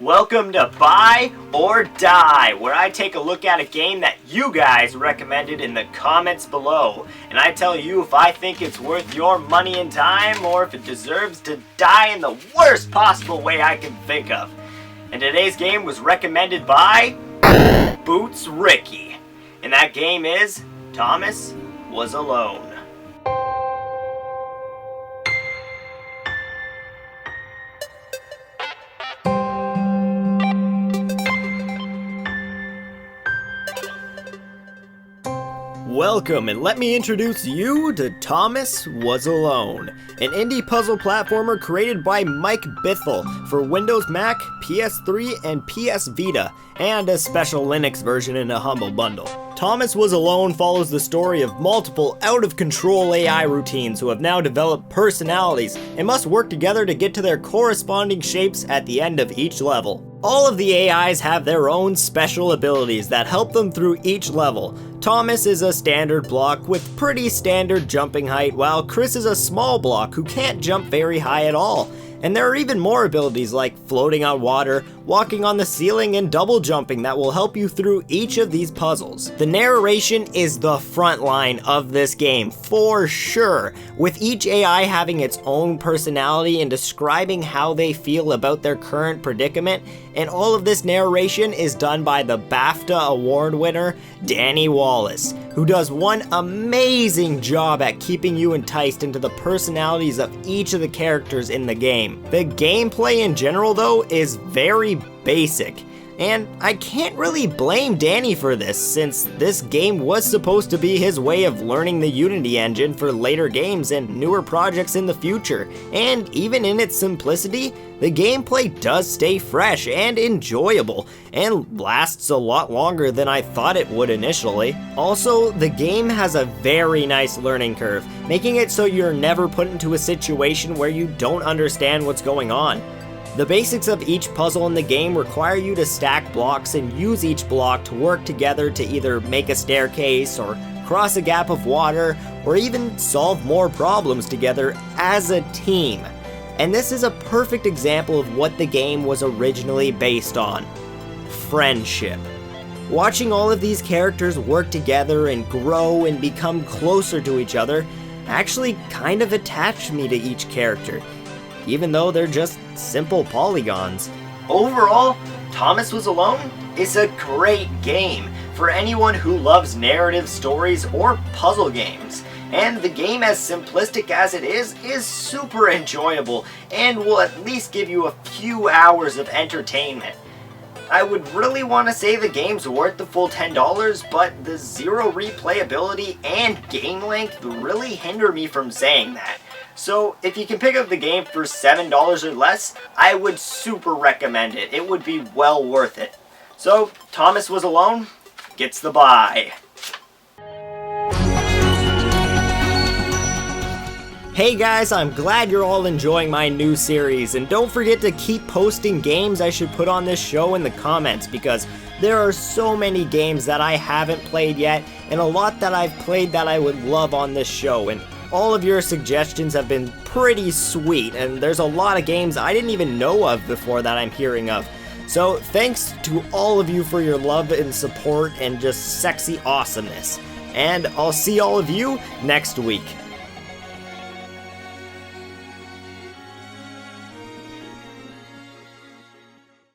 Welcome to Buy or Die, where I take a look at a game that you guys recommended in the comments below, and I tell you if I think it's worth your money and time, or if it deserves to die in the worst possible way I can think of. And today's game was recommended by Bootsricky, and that game is Thomas Was Alone. Welcome, and let me introduce you to Thomas Was Alone, an indie puzzle platformer created by Mike Bithell for Windows, Mac, PS3, and PS Vita, and a special Linux version in a humble bundle. Thomas Was Alone follows the story of multiple out-of-control AI routines who have now developed personalities and must work together to get to their corresponding shapes at the end of each level. All of the AIs have their own special abilities that help them through each level. Thomas is a standard block with pretty standard jumping height, while Chris is a small block who can't jump very high at all. And there are even more abilities like floating on water, walking on the ceiling, and double jumping that will help you through each of these puzzles. The narration is the front line of this game, for sure, with each AI having its own personality and describing how they feel about their current predicament, and all of this narration is done by the BAFTA award winner, Danny Wallace, who does one amazing job at keeping you enticed into the personalities of each of the characters in the game. The gameplay in general, though, is very basic, and I can't really blame Danny for this, since this game was supposed to be his way of learning the Unity engine for later games and newer projects in the future, and even in its simplicity, the gameplay does stay fresh and enjoyable, and lasts a lot longer than I thought it would initially. Also, the game has a very nice learning curve, making it so you're never put into a situation where you don't understand what's going on. The basics of each puzzle in the game require you to stack blocks and use each block to work together to either make a staircase, or cross a gap of water, or even solve more problems together as a team. And this is a perfect example of what the game was originally based on: friendship. Watching all of these characters work together and grow and become closer to each other actually kind of attached me to each character, even though they're just simple polygons. Overall, Thomas Was Alone is a great game for anyone who loves narrative stories or puzzle games. And the game, as simplistic as it is super enjoyable and will at least give you a few hours of entertainment. I would really want to say the game's worth the full $10, but the zero replayability and game length really hinder me from saying that. So if you can pick up the game for $7 or less, I would super recommend it. It would be well worth it. So Thomas Was Alone gets the buy. Hey guys, I'm glad you're all enjoying my new series, and don't forget to keep posting games I should put on this show in the comments, because there are so many games that I haven't played yet, and a lot that I've played that I would love on this show, and all of your suggestions have been pretty sweet, and there's a lot of games I didn't even know of before that I'm hearing of. So thanks to all of you for your love and support and just sexy awesomeness, and I'll see all of you next week.